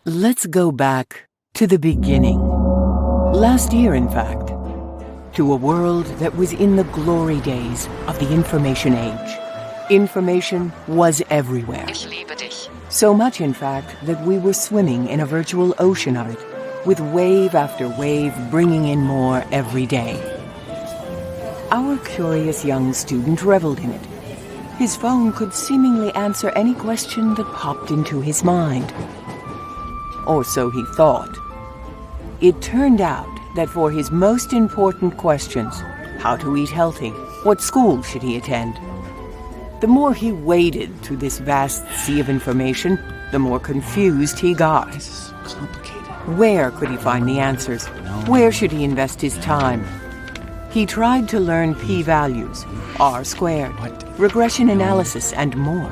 Let's go back to the beginning. Last year, in fact, to a world that was in the glory days of the information age. Information was everywhere. Ich liebe dich. So much, in fact, that we were swimming in a virtual ocean of it, with wave after wave bringing in more every day. Our curious young student reveled in it. His phone could seemingly answer any question that popped into his mind. Or so he thought. It turned out that for his most important questions, how to eat healthy, what school should he attend, the more he waded through this vast sea of information, the more confused he got. This is complicated. Where could he find the answers? Where should he invest his time? He tried to learn p-values, r-squared, regression analysis, and more.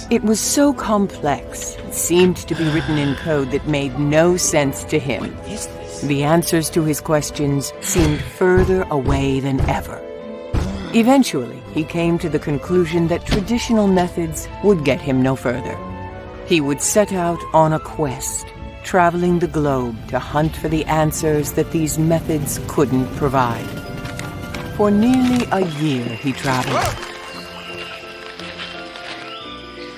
It was so complex, it seemed to be written in code that made no sense to him. What is this? The answers to his questions seemed further away than ever. Eventually, he came to the conclusion that traditional methods would get him no further. He would set out on a quest, traveling the globe to hunt for the answers that these methods couldn't provide. For nearly a year, he traveled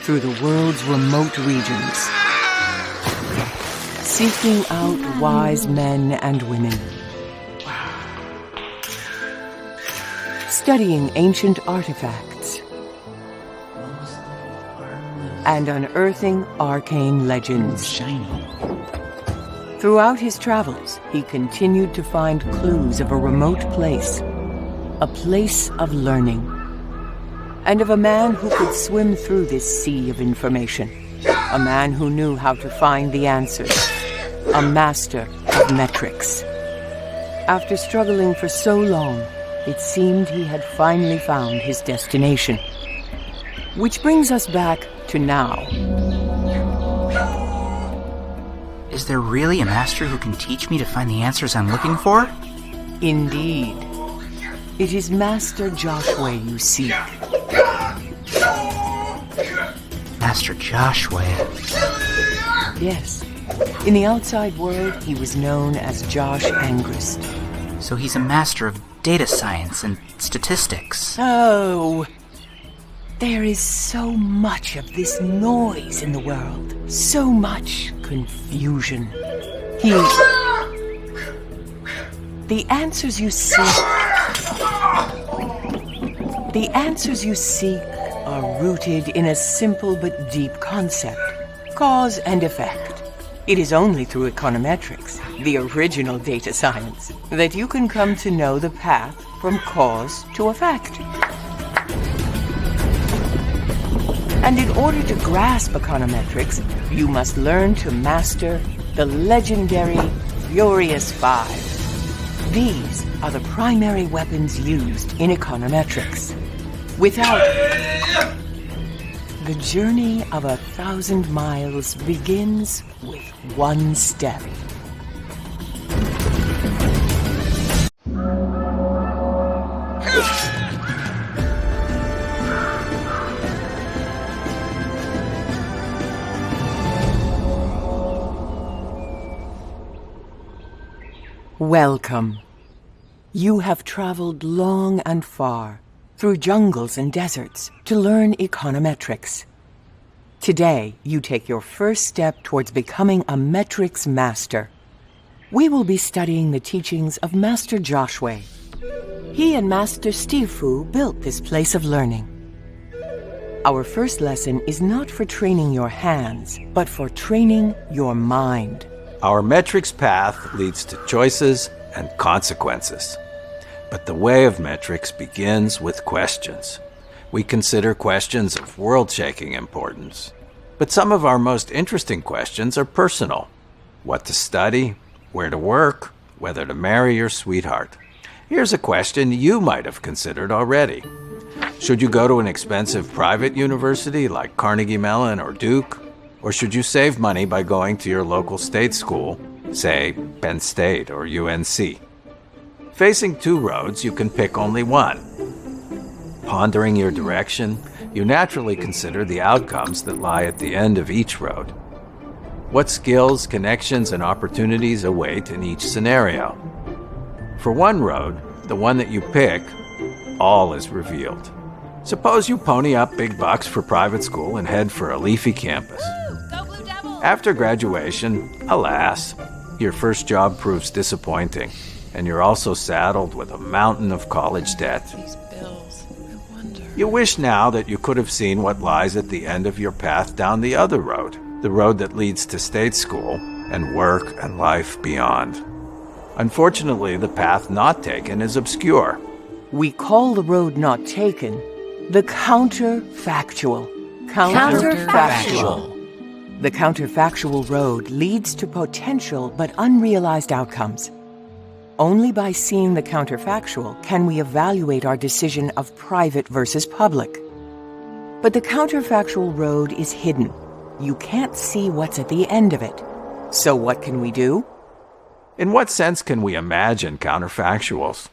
through the world's remote regions, seeking out wise men and women, studying ancient artifacts, and unearthing arcane legends. Shiny. Throughout his travels, he continued to find clues of a remote place, a place of learning, and of a man who could swim through this sea of information, a man who knew how to find the answers, a master of metrics. After struggling for so long, it seemed he had finally found his destination. Which brings us back to now. Is there really a master who can teach me to find the answers I'm looking for? Indeed. It is Master Joshua you seek. Master Joshua. Yes. In the outside world, he was known as Josh Angrist. So he's a master of data science and statistics. Oh, there is so much of this noise in the world. So much confusion. The answers you seek are rooted in a simple but deep concept, cause and effect. It is only through econometrics, the original data science, that you can come to know the path from cause to effect. And in order to grasp econometrics, you must learn to master the legendary Furious Five. These are the primary weapons used in econometrics. Without... The journey of 1,000 miles begins with one step. Welcome. You have traveled long and far, through jungles and deserts, to learn econometrics. Today, you take your first step towards becoming a metrics master. We will be studying the teachings of Master Joshua. He and Master Steve Fu built this place of learning. Our first lesson is not for training your hands, but for training your mind. Our metrics path leads to choices and consequences. But the way of metrics begins with questions. We consider questions of world-shaking importance. But some of our most interesting questions are personal. What to study, where to work, whether to marry your sweetheart. Here's a question you might have considered already. Should you go to an expensive private university like Carnegie Mellon or Duke? Or should you save money by going to your local state school, say Penn State or UNC? Facing two roads, you can pick only one. Pondering your direction, you naturally consider the outcomes that lie at the end of each road. What skills, connections, and opportunities await in each scenario? For one road, the one that you pick, all is revealed. Suppose you pony up big bucks for private school and head for a leafy campus. After graduation, alas, your first job proves disappointing, and you're also saddled with a mountain of college debt. These bills, I wonder. You wish now that you could have seen what lies at the end of your path down the other road, the road that leads to state school and work and life beyond. Unfortunately, the path not taken is obscure. We call the road not taken the counterfactual. Counterfactual. The counterfactual road leads to potential but unrealized outcomes. Only by seeing the counterfactual can we evaluate our decision of private versus public. But the counterfactual road is hidden. You can't see what's at the end of it. So what can we do? In what sense can we imagine counterfactuals?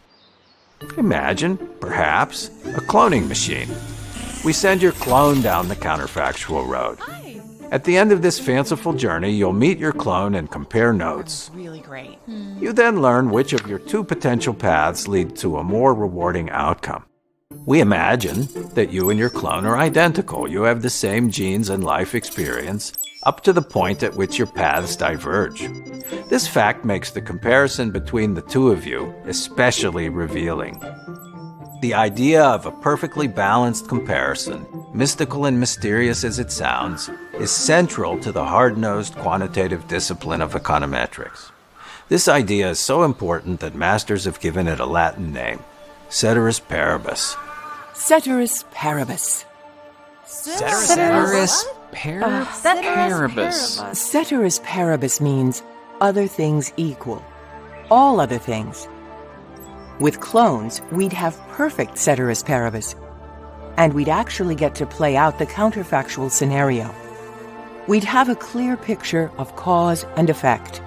Imagine, perhaps, a cloning machine. We send your clone down the counterfactual road. At the end of this fanciful journey, you'll meet your clone and compare notes. Really great. You then learn which of your two potential paths lead to a more rewarding outcome. We imagine that you and your clone are identical. You have the same genes and life experience, up to the point at which your paths diverge. This fact makes the comparison between the two of you especially revealing. The idea of a perfectly balanced comparison, mystical and mysterious as it sounds, is central to the hard-nosed quantitative discipline of econometrics. This idea is so important that masters have given it a Latin name, ceteris paribus. Ceteris paribus. Ceteris paribus. Ceteris paribus means other things equal. All other things. With clones, we'd have perfect ceteris paribus, and we'd actually get to play out the counterfactual scenario. We'd have a clear picture of cause and effect.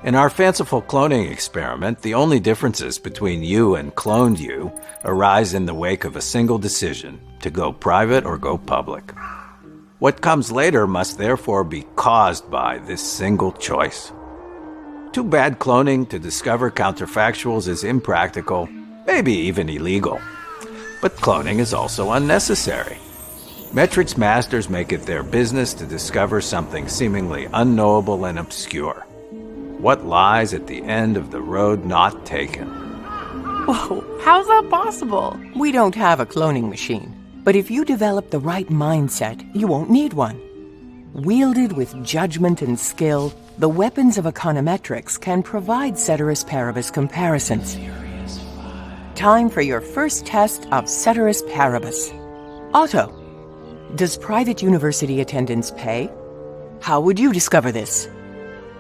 In our fanciful cloning experiment, the only differences between you and cloned you arise in the wake of a single decision, to go private or go public. What comes later must therefore be caused by this single choice. Too bad cloning to discover counterfactuals is impractical, maybe even illegal. But cloning is also unnecessary. Metrics masters make it their business to discover something seemingly unknowable and obscure. What lies at the end of the road not taken? Whoa, how's that possible? We don't have a cloning machine, but if you develop the right mindset, you won't need one. Wielded with judgment and skill, the weapons of econometrics can provide ceteris paribus comparisons. Time for your first test of ceteris paribus. Otto, does private university attendance pay? How would you discover this?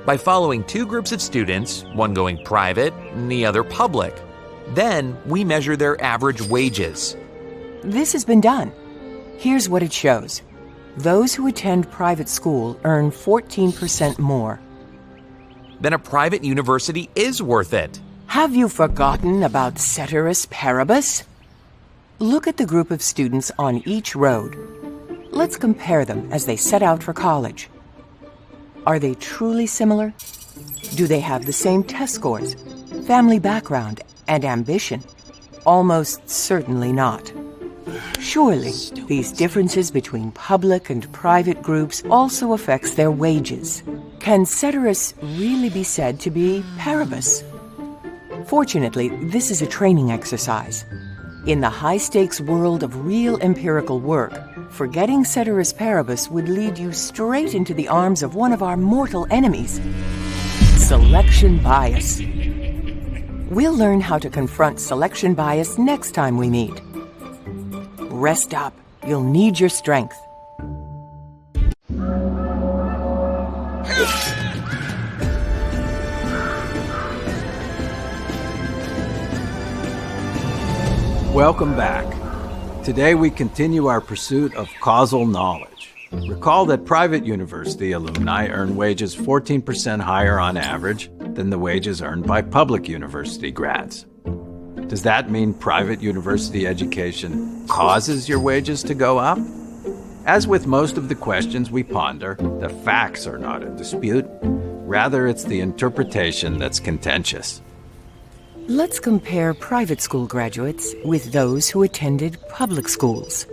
By following two groups of students, one going private and the other public. Then we measure their average wages. This has been done. Here's what it shows. Those who attend private school earn 14% more. Then a private university is worth it. Have you forgotten about ceteris paribus? Look at the group of students on each road. Let's compare them as they set out for college. Are they truly similar? Do they have the same test scores, family background, and ambition? Almost certainly not. Surely, these differences between public and private groups also affects their wages. Can ceteris really be said to be paribus? Fortunately, this is a training exercise. In the high-stakes world of real empirical work, forgetting ceteris paribus would lead you straight into the arms of one of our mortal enemies, selection bias. We'll learn how to confront selection bias next time we meet. Rest up. You'll need your strength. Welcome back. Today we continue our pursuit of causal knowledge. Recall that private university alumni earn wages 14% higher on average than the wages earned by public university grads. Does that mean private university education causes your wages to go up? As with most of the questions we ponder, the facts are not in dispute. Rather, it's the interpretation that's contentious. Let's compare private school graduates with those who attended public schools.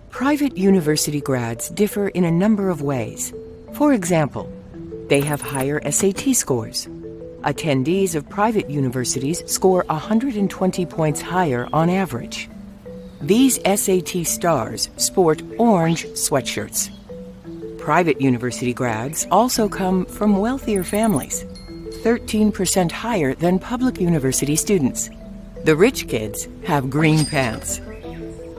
Private university grads differ in a number of ways. For example, they have higher SAT scores. Attendees of private universities score 120 points higher on average. These SAT stars sport orange sweatshirts. Private university grads also come from wealthier families, 13% higher than public university students. The rich kids have green pants.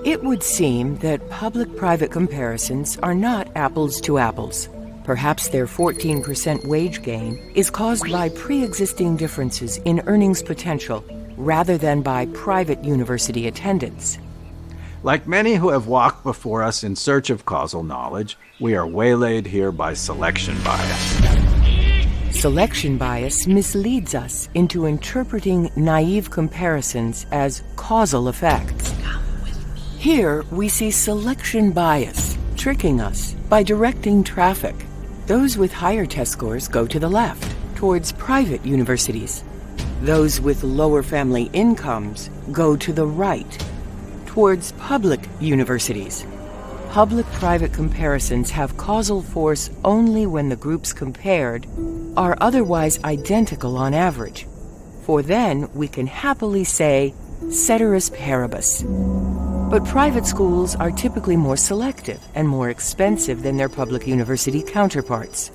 It would seem that public-private comparisons are not apples to apples. Perhaps their 14% wage gain is caused by pre-existing differences in earnings potential rather than by private university attendance. Like many who have walked before us in search of causal knowledge, we are waylaid here by selection bias. Selection bias misleads us into interpreting naive comparisons as causal effects. Here we see selection bias tricking us by directing traffic. Those with higher test scores go to the left, towards private universities. Those with lower family incomes go to the right, towards public universities. Public-private comparisons have causal force only when the groups compared are otherwise identical on average, for then we can happily say ceteris paribus. But private schools are typically more selective and more expensive than their public university counterparts.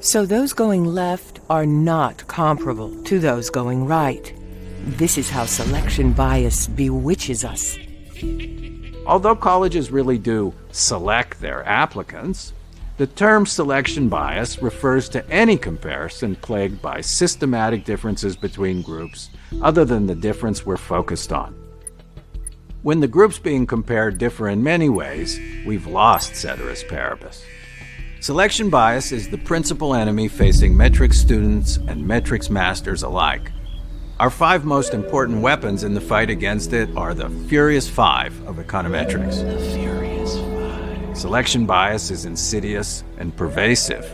So those going left are not comparable to those going right. This is how selection bias bewitches us. Although colleges really do select their applicants, the term selection bias refers to any comparison plagued by systematic differences between groups other than the difference we're focused on. When the groups being compared differ in many ways, we've lost ceteris paribus. Selection bias is the principal enemy facing metrics students and metrics masters alike. Our 5 most important weapons in the fight against it are the Furious 5 of econometrics. The Furious 5. Selection bias is insidious and pervasive,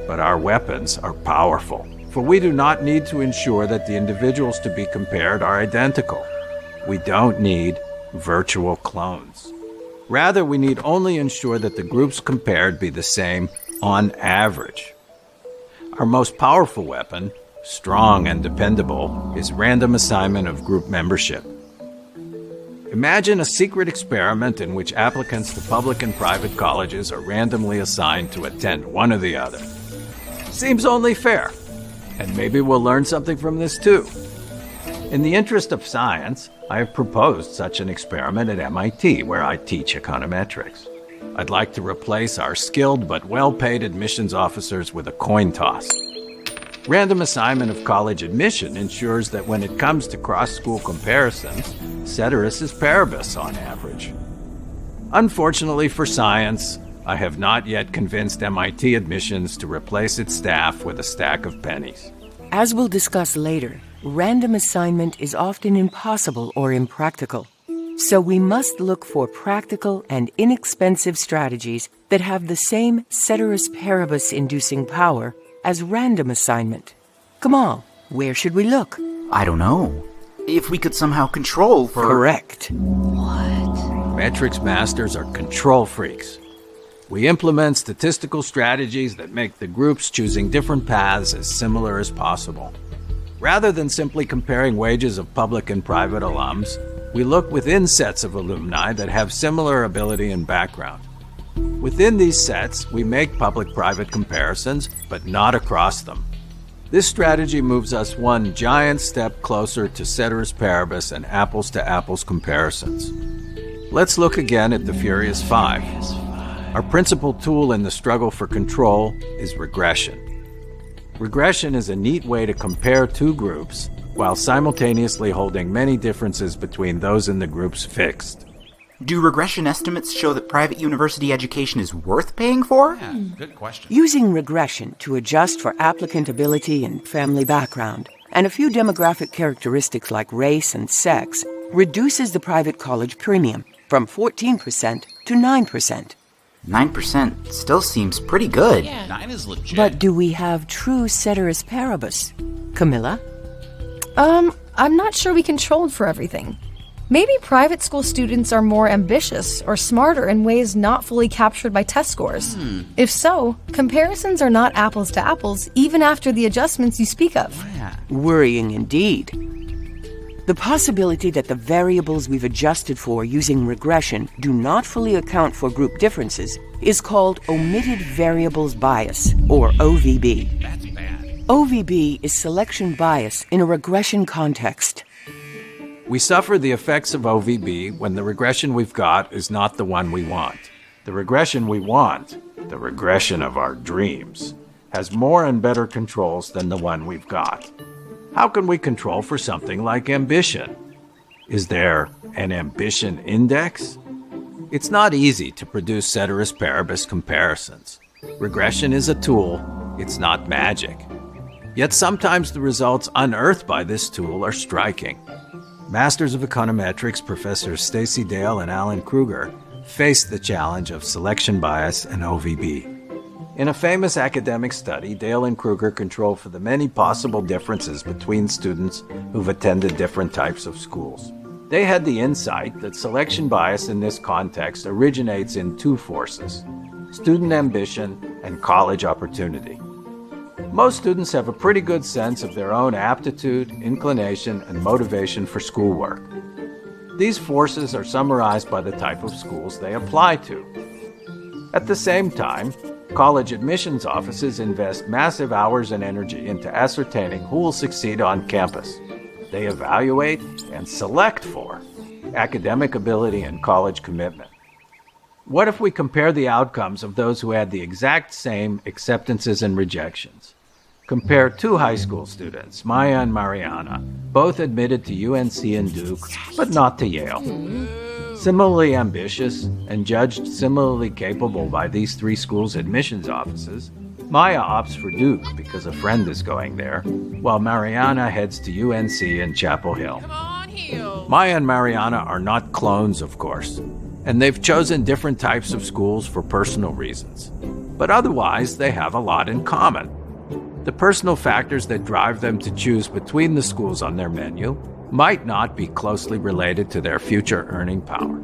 but our weapons are powerful, for we do not need to ensure that the individuals to be compared are identical. We don't need virtual clones. Rather, we need only ensure that the groups compared be the same on average. Our most powerful weapon, strong and dependable, is random assignment of group membership. Imagine a secret experiment in which applicants to public and private colleges are randomly assigned to attend one or the other. Seems only fair, and maybe we'll learn something from this too. In the interest of science, I have proposed such an experiment at MIT, where I teach econometrics. I'd like to replace our skilled but well-paid admissions officers with a coin toss. Random assignment of college admission ensures that when it comes to cross-school comparisons, ceteris paribus on average. Unfortunately for science, I have not yet convinced MIT admissions to replace its staff with a stack of pennies. As we'll discuss later, random assignment is often impossible or impractical. So we must look for practical and inexpensive strategies that have the same ceteris paribus-inducing power as random assignment. Kamal, where should we look? I don't know. If we could somehow control for... Correct. Metrics masters are control freaks. We implement statistical strategies that make the groups choosing different paths as similar as possible. Rather than simply comparing wages of public and private alums, we look within sets of alumni that have similar ability and background. Within these sets, we make public-private comparisons, but not across them. This strategy moves us one giant step closer to ceteris paribus and apples-to-apples comparisons. Let's look again at the Furious 5. Our principal tool in the struggle for control is regression. Regression is a neat way to compare two groups while simultaneously holding many differences between those in the groups fixed. Do regression estimates show that private university education is worth paying for? Yeah, good question. Using regression to adjust for applicant ability and family background, and a few demographic characteristics like race and sex, reduces the private college premium from 14% to 9%. 9% still seems pretty good. Yeah, 9 is legit. But do we have true ceteris paribus? Camilla? I'm not sure we controlled for everything. Maybe private school students are more ambitious or smarter in ways not fully captured by test scores. If so, comparisons are not apples to apples even after the adjustments you speak of. Yeah. Worrying indeed. The possibility that the variables we've adjusted for using regression do not fully account for group differences is called omitted variables bias, or OVB. That's bad. OVB is selection bias in a regression context. We suffer the effects of OVB when the regression we've got is not the one we want. The regression we want, the regression of our dreams, has more and better controls than the one we've got. How can we control for something like ambition? Is there an ambition index? It's not easy to produce ceteris paribus comparisons. Regression is a tool, it's not magic. Yet sometimes the results unearthed by this tool are striking. Masters of Econometrics Professors Stacy Dale and Alan Kruger faced the challenge of selection bias and OVB. In a famous academic study, Dale and Kruger controlled for the many possible differences between students who've attended different types of schools. They had the insight that selection bias in this context originates in two forces: student ambition and college opportunity. Most students have a pretty good sense of their own aptitude, inclination, and motivation for schoolwork. These forces are summarized by the type of schools they apply to. At the same time, college admissions offices invest massive hours and energy into ascertaining who will succeed on campus. They evaluate and select for academic ability and college commitment. What if we compare the outcomes of those who had the exact same acceptances and rejections? Compare two high school students, Maya and Mariana, both admitted to UNC and Duke, but not to Yale. Similarly ambitious and judged similarly capable by these three schools' admissions offices, Maya opts for Duke because a friend is going there, while Mariana heads to UNC in Chapel Hill. Come on, Hill. Maya and Mariana are not clones, of course, and they've chosen different types of schools for personal reasons. But otherwise, they have a lot in common. The personal factors that drive them to choose between the schools on their menu might not be closely related to their future earning power.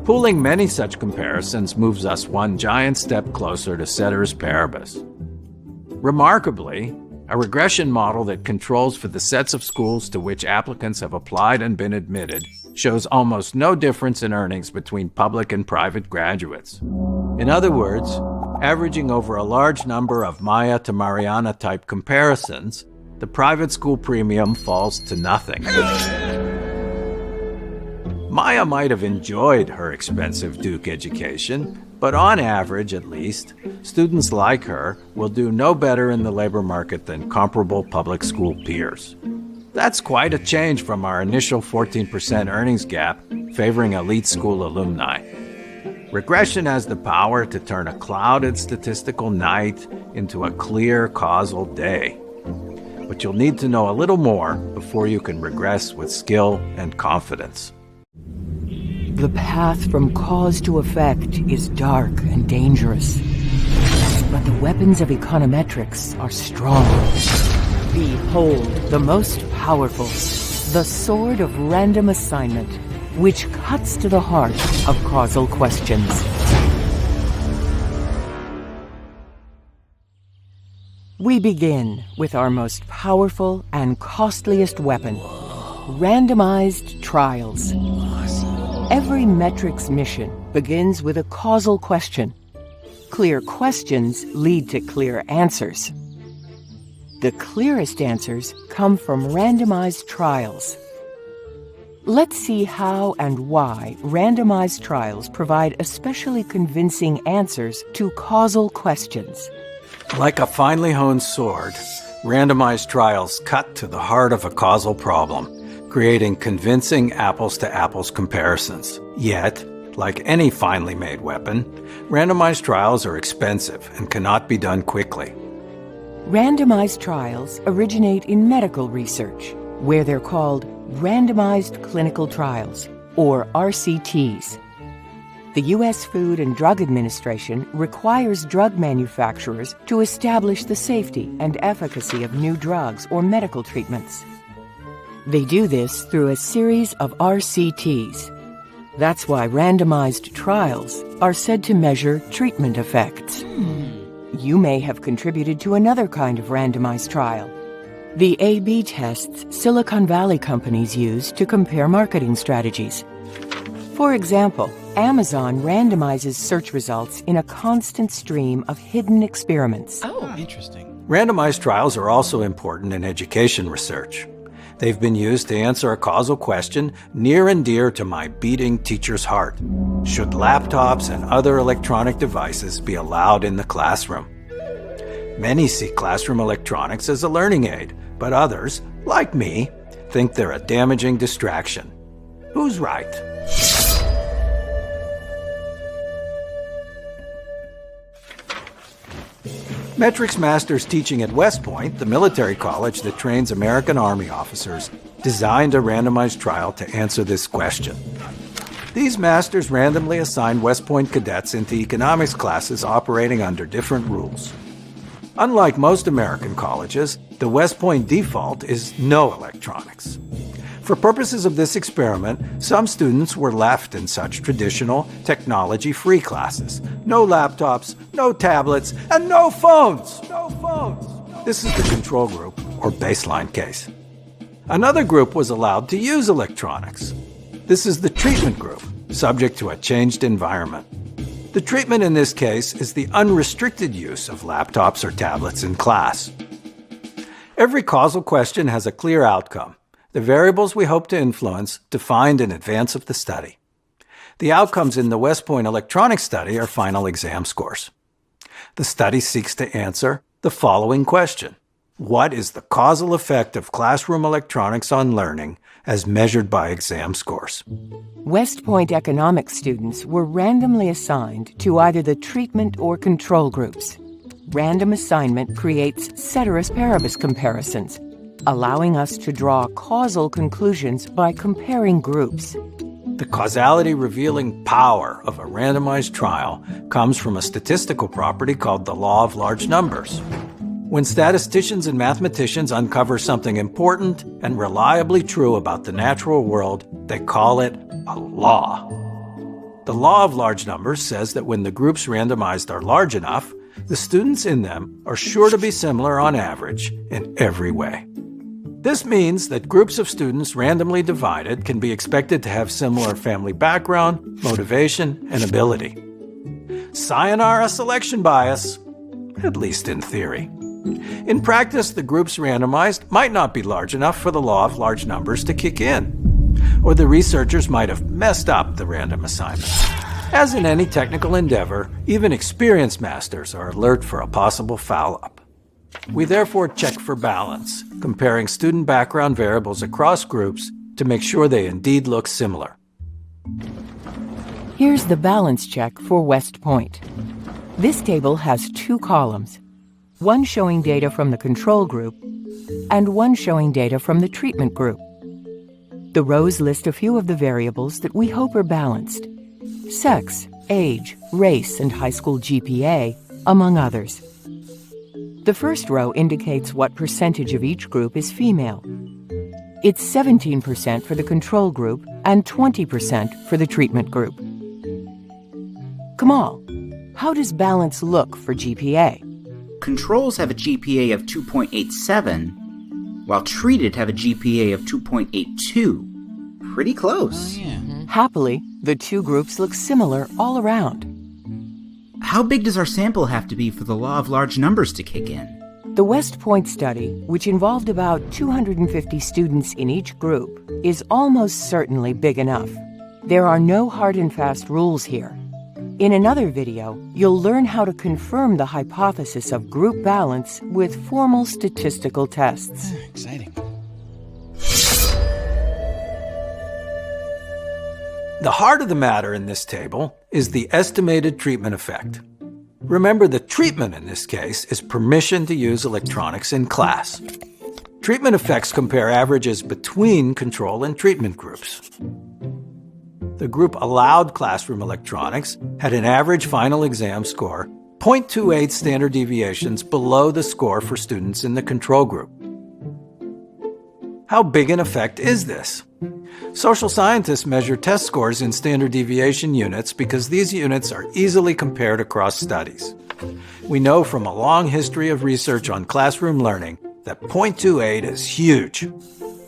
Pooling many such comparisons moves us one giant step closer to ceteris paribus. Remarkably, a regression model that controls for the sets of schools to which applicants have applied and been admitted shows almost no difference in earnings between public and private graduates. In other words, averaging over a large number of Maya to Mariana type comparisons, the private school premium falls to nothing. Maya might have enjoyed her expensive Duke education, but on average, at least, students like her will do no better in the labor market than comparable public school peers. That's quite a change from our initial 14% earnings gap favoring elite school alumni. Regression has the power to turn a clouded statistical night into a clear causal day. But you'll need to know a little more before you can regress with skill and confidence. The path from cause to effect is dark and dangerous. But the weapons of econometrics are strong. Behold the most powerful, the sword of random assignment, which cuts to the heart of causal questions. We begin with our most powerful and costliest weapon, randomized trials. Every metrics mission begins with a causal question. Clear questions lead to clear answers. The clearest answers come from randomized trials. Let's see how and why randomized trials provide especially convincing answers to causal questions. Like a finely honed sword, randomized trials cut to the heart of a causal problem, creating convincing apples-to-apples comparisons. Yet, Like any finely made weapon, randomized trials are expensive and cannot be done quickly. Randomized trials originate in medical research, where they're called randomized clinical trials, or RCTs. The U.S. Food and Drug Administration requires drug manufacturers to establish the safety and efficacy of new drugs or medical treatments. They do this through a series of RCTs. That's why randomized trials are said to measure treatment effects. You may have contributed to another kind of randomized trial. The A/B tests Silicon Valley companies use to compare marketing strategies. For example, Amazon randomizes search results in a constant stream of hidden experiments. Oh, interesting. Randomized trials are also important in education research. They've been used to answer a causal question near and dear to my beating teacher's heart. Should laptops and other electronic devices be allowed in the classroom? Many see classroom electronics as a learning aid, but others, like me, think they're a damaging distraction. Who's right? Metrics Masters teaching at West Point, the military college that trains American Army officers, designed a randomized trial to answer this question. These masters randomly assigned West Point cadets into economics classes operating under different rules. Unlike most American colleges, the West Point default is no electronics. For purposes of this experiment, some students were left in such traditional, technology-free classes. No laptops, no tablets, and no phones! No phones! This is the control group, or baseline case. Another group was allowed to use electronics. This is the treatment group, subject to a changed environment. The treatment in this case is the unrestricted use of laptops or tablets in class. Every causal question has a clear outcome. The variables we hope to influence defined in advance of the study. The outcomes in the West Point electronics study are final exam scores. The study seeks to answer the following question: what is the causal effect of classroom electronics on learning as measured by exam scores? West Point economics students were randomly assigned to either the treatment or control groups. Random assignment creates ceteris paribus comparisons, allowing us to draw causal conclusions by comparing groups. The causality-revealing power of a randomized trial comes from a statistical property called the law of large numbers. When statisticians and mathematicians uncover something important and reliably true about the natural world, they call it a law. The law of large numbers says that when the groups randomized are large enough, the students in them are sure to be similar on average in every way. This means that groups of students randomly divided can be expected to have similar family background, motivation, and ability. Sayonara selection bias, at least in theory. In practice, the groups randomized might not be large enough for the law of large numbers to kick in, or the researchers might have messed up the random assignments. As in any technical endeavor, even experienced masters are alert for a possible foul-up. We therefore check for balance, comparing student background variables across groups to make sure they indeed look similar. Here's the balance check for West Point. This table has two columns, one showing data from the control group and one showing data from the treatment group. The rows list a few of the variables that we hope are balanced: sex, age, race, and high school GPA, among others. The first row indicates what percentage of each group is female. It's 17% for the control group and 20% for the treatment group. Kamal, how does balance look for GPA? Controls have a GPA of 2.87, while treated have a GPA of 2.82. Pretty close. Happily, the two groups look similar all around. How big does our sample have to be for the law of large numbers to kick in? The West Point study, which involved about 250 students in each group, is almost certainly big enough. There are no hard and fast rules here. In another video, you'll learn how to confirm the hypothesis of group balance with formal statistical tests. Exciting. The heart of the matter in this table is the estimated treatment effect. Remember, the treatment in this case is permission to use electronics in class. Treatment effects compare averages between control and treatment groups. The group allowed classroom electronics had an average final exam score 0.28 standard deviations below the score for students in the control group. How big an effect is this? Social scientists measure test scores in standard deviation units because these units are easily compared across studies. We know from a long history of research on classroom learning that 0.28 is huge.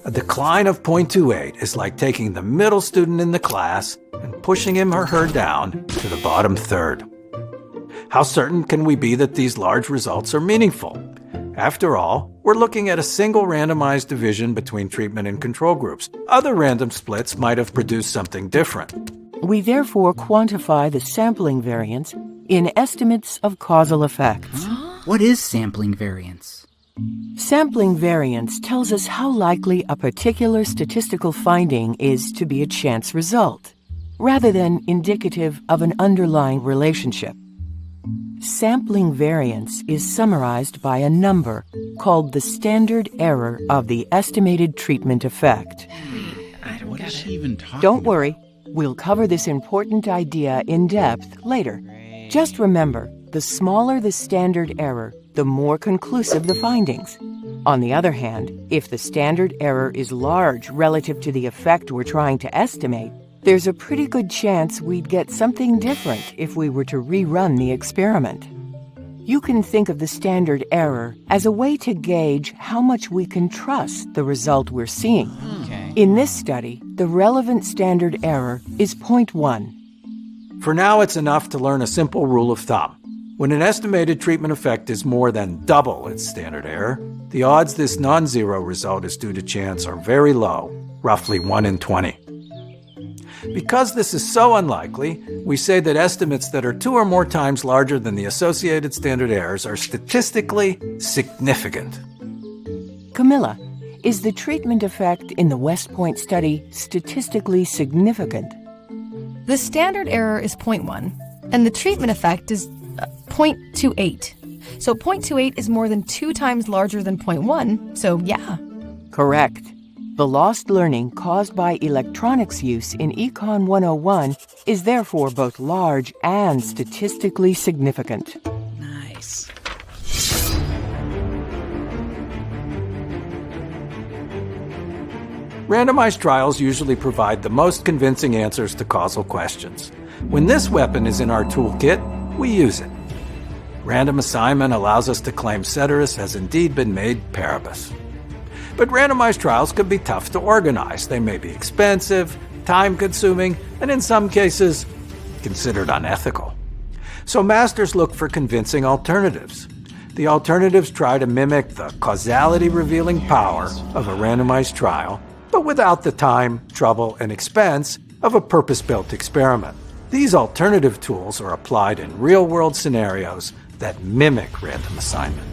A decline of 0.28 is like taking the middle student in the class and pushing him or her down to the bottom third. How certain can we be that these large results are meaningful? After all, we're looking at a single randomized division between treatment and control groups. Other random splits might have produced something different. We therefore quantify the sampling variance in estimates of causal effects. What is sampling variance? Sampling variance tells us how likely a particular statistical finding is to be a chance result, rather than indicative of an underlying relationship. Sampling variance is summarized by a number called the standard error of the estimated treatment effect. What is she even talking Don't worry, we'll cover this important idea in depth later. Just remember, the smaller the standard error, the more conclusive the findings. On the other hand, if the standard error is large relative to the effect we're trying to estimate, there's a pretty good chance we'd get something different if we were to rerun the experiment. You can think of the standard error as a way to gauge how much we can trust the result we're seeing. Okay. In this study, the relevant standard error is 0.1. For now, it's enough to learn a simple rule of thumb. When an estimated treatment effect is more than double its standard error, the odds this non-zero result is due to chance are very low, roughly 1 in 20. Because this is so unlikely, we say that estimates that are 2 or more times larger than the associated standard errors are statistically significant. Camilla, is the treatment effect in the West Point study statistically significant? The standard error is 0.1, and the treatment effect is 0.28. So 0.28 is more than 2 times larger than 0.1, so yeah. Correct. The lost learning caused by electronics use in Econ 101 is therefore both large and statistically significant. Nice. Randomized trials usually provide the most convincing answers to causal questions. When this weapon is in our toolkit, we use it. Random assignment allows us to claim ceteris has indeed been made paribus. But randomized trials can be tough to organize. They may be expensive, time-consuming, and in some cases, considered unethical. So masters look for convincing alternatives. The alternatives try to mimic the causality-revealing power of a randomized trial, but without the time, trouble, and expense of a purpose-built experiment. These alternative tools are applied in real-world scenarios that mimic random assignment.